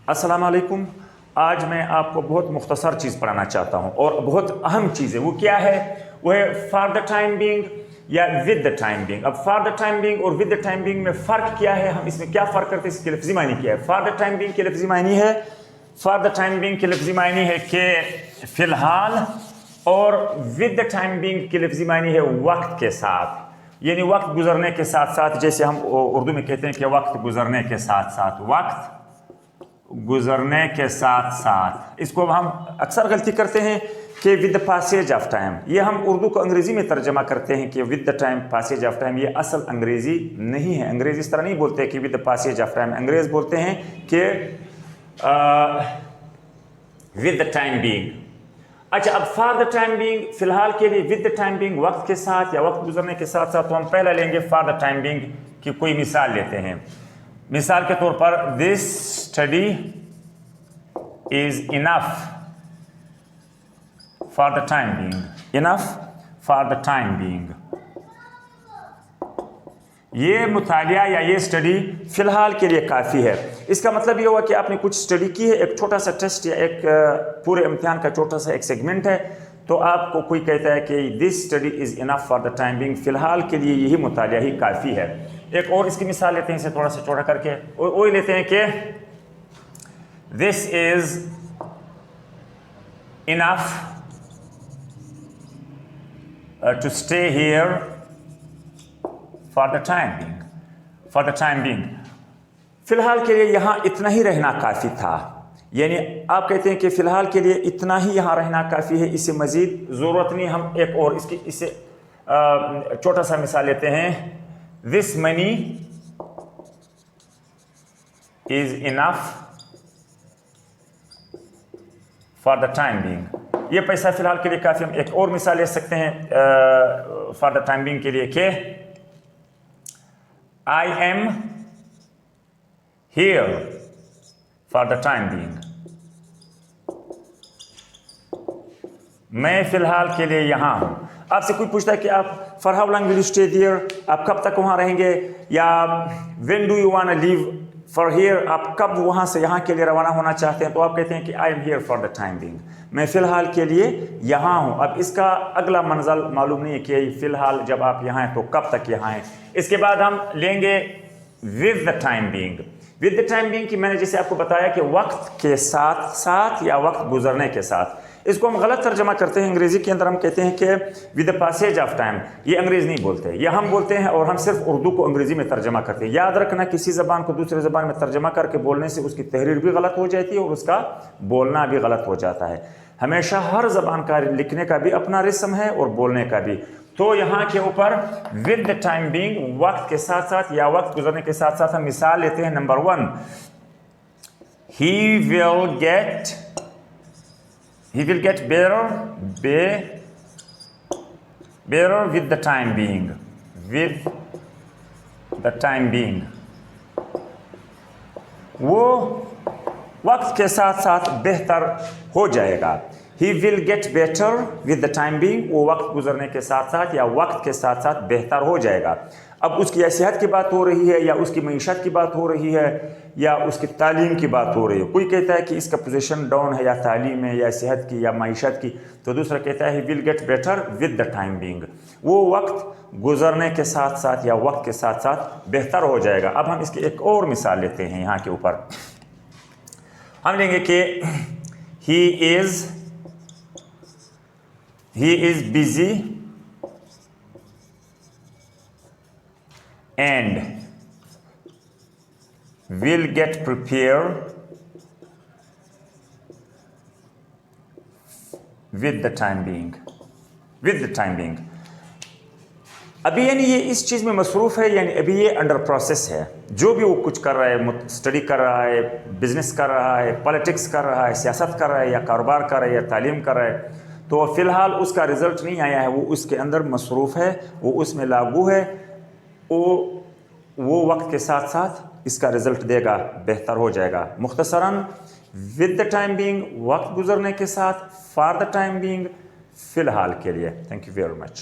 अस्सलाम वालेकुम। आज मैं आपको बहुत मुख्तसर चीज़ पढ़ाना चाहता हूँ और बहुत अहम चीज़ है। वो क्या है? वो है फॉर द टाइम बीइंग या विद द टाइम बीइंग। अब फॉर द टाइम बीइंग और विद द टाइम बीइंग में फ़र्क क्या है? हम इसमें क्या फ़र्क करते हैं? इसकी लफ्ज़ी मायनी क्या है? फॉर द टाइम बीइंग की लफ्ज़ी मायनी है, फॉर द टाइम बीइंग की लफ्ज़ी मायनी है कि फ़िलहाल, और विद द टाइम बीइंग की लफ्ज़ी मायनी है वक्त के साथ, यानी वक्त गुजरने के साथ साथ। जैसे हम उर्दू में कहते हैं कि वक्त गुजरने के साथ साथ, वक्त गुजरने के साथ साथ। इसको हम अक्सर गलती करते हैं कि with the passage of time. ये हम उर्दू को अंग्रेज़ी में तर्जमा करते हैं कि with the time passage of time. ये असल अंग्रेज़ी नहीं है। अंग्रेज़ इस तरह नहीं बोलते कि with the passage of time. अंग्रेज़ बोलते हैं कि विद द टाइम बीइंग। अच्छा, अब फॉर द टाइम बीइंग फ़िलहाल के लिए, विद द टाइम बीइंग वक्त के साथ या वक्त गुजरने के साथ साथ। तो हम पहला लेंगे फॉर द टाइम बीइंग की कोई मिसाल लेते हैं। मिसाल के तौर पर, this study is enough for the time being. Enough for the time being. ये मुतालिया या ये स्टडी फ़िलहाल के लिए काफ़ी है। इसका मतलब ये हुआ कि आपने कुछ स्टडी की है, एक छोटा सा टेस्ट या एक पूरे इम्तिहान का छोटा सा एक सेगमेंट है, तो आपको कोई कहता है कि this study is enough for the time being. फ़िलहाल के लिए यही मुतालिया ही काफ़ी है। एक और इसकी मिसाल लेते हैं, इसे थोड़ा सा छोटा करके, और वही लेते हैं कि this is enough to stay here for the time being. For the time being, फ़िलहाल के लिए यहाँ इतना ही रहना काफ़ी था। यानी आप कहते हैं कि फ़िलहाल के लिए इतना ही यहाँ रहना काफ़ी है, इससे मज़ीद ज़रूरत नहीं। हम एक और इससे छोटा सा मिसाल लेते हैं। This money is enough for the time being. ये पैसा फ़िलहाल के लिए काफ़ी। हम एक और मिसाल ले सकते हैं फॉर द टाइम बीइंग के लिए कि I am here for the time being. मैं फ़िलहाल के लिए यहाँ हूँ। आपसे कोई पूछता है कि आप for how long will you stay there? आप कब तक वहाँ रहेंगे? या when do you want to leave for here? आप कब वहाँ से यहाँ के लिए रवाना होना चाहते हैं? तो आप कहते हैं कि I am here for the time being. मैं फ़िलहाल के लिए यहाँ हूँ। अब इसका अगला मंज़ल मालूम नहीं है कि फ़िलहाल जब आप यहाँ हैं तो कब तक यहाँ हैं। इसके बाद हम लेंगे with the time being. With the time being की मैंने जैसे आपको बताया कि वक्त के साथ साथ या वक्त गुजरने के साथ। इसको हम गलत तर्जमा करते हैं। अंग्रेज़ी के अंदर हम कहते हैं कि with the passage of time. ये अंग्रेज़ नहीं बोलते, ये हम बोलते हैं, और हम सिर्फ उर्दू को अंग्रेज़ी में तर्जमा करते हैं। याद रखना, किसी ज़बान को दूसरे ज़बान में तर्जमा करके बोलने से उसकी तहरीर भी गलत हो जाती है और उसका बोलना भी गलत हो जाता है। हमेशा हर ज़बान का लिखने का भी अपना रिस्म है और बोलने का भी। तो यहाँ के ऊपर विद द टाइम बीइंग, वक्त के साथ साथ या वक्त गुजरने के साथ साथ। हम मिसाल लेते हैं। Number 1, he will get better with the time being. With the time being, वो वक्त के साथ साथ बेहतर हो जाएगा। He will get better with the time being, वो वक्त गुजरने के साथ साथ या वक्त के साथ साथ बेहतर हो जाएगा। अब उसकी या सेहत की बात हो रही है, या उसकी मईशत की बात हो रही है, या उसकी तालीम की बात हो रही है। कोई कहता है कि इसका पोजीशन डाउन है, या तालीम है, या सेहत की, या मईशत की, तो दूसरा कहता है he will get better with the time being, वो वक्त गुजरने के साथ साथ या वक्त के साथ साथ बेहतर हो जाएगा। अब हम इसकी एक और मिसाल लेते हैं। यहाँ के ऊपर हम लेंगे कि he is busy and will get prepared with the time being. With the time being, अभी यानी ये इस चीज़ में मसरूफ़ है, यानी अभी ये अंडर प्रोसेस है। जो भी वो कुछ कर रहा है, स्टडी कर रहा है, बिजनेस कर रहा है, पॉलिटिक्स कर रहा है, सियासत कर रहा है, या कारोबार कर रहा है, या तालीम कर रहा है, तो फ़िलहाल उसका रिज़ल्ट नहीं आया है, वो उसके अंदर मसरूफ़ है, वो उसमें लागू है। वो वक्त के साथ साथ इसका रिज़ल्ट देगा, बेहतर हो जाएगा। मुख्तसरन, विद द टाइम बीइंग वक्त गुजरने के साथ, फॉर द टाइम बीइंग फ़िलहाल के लिए। Thank you very much.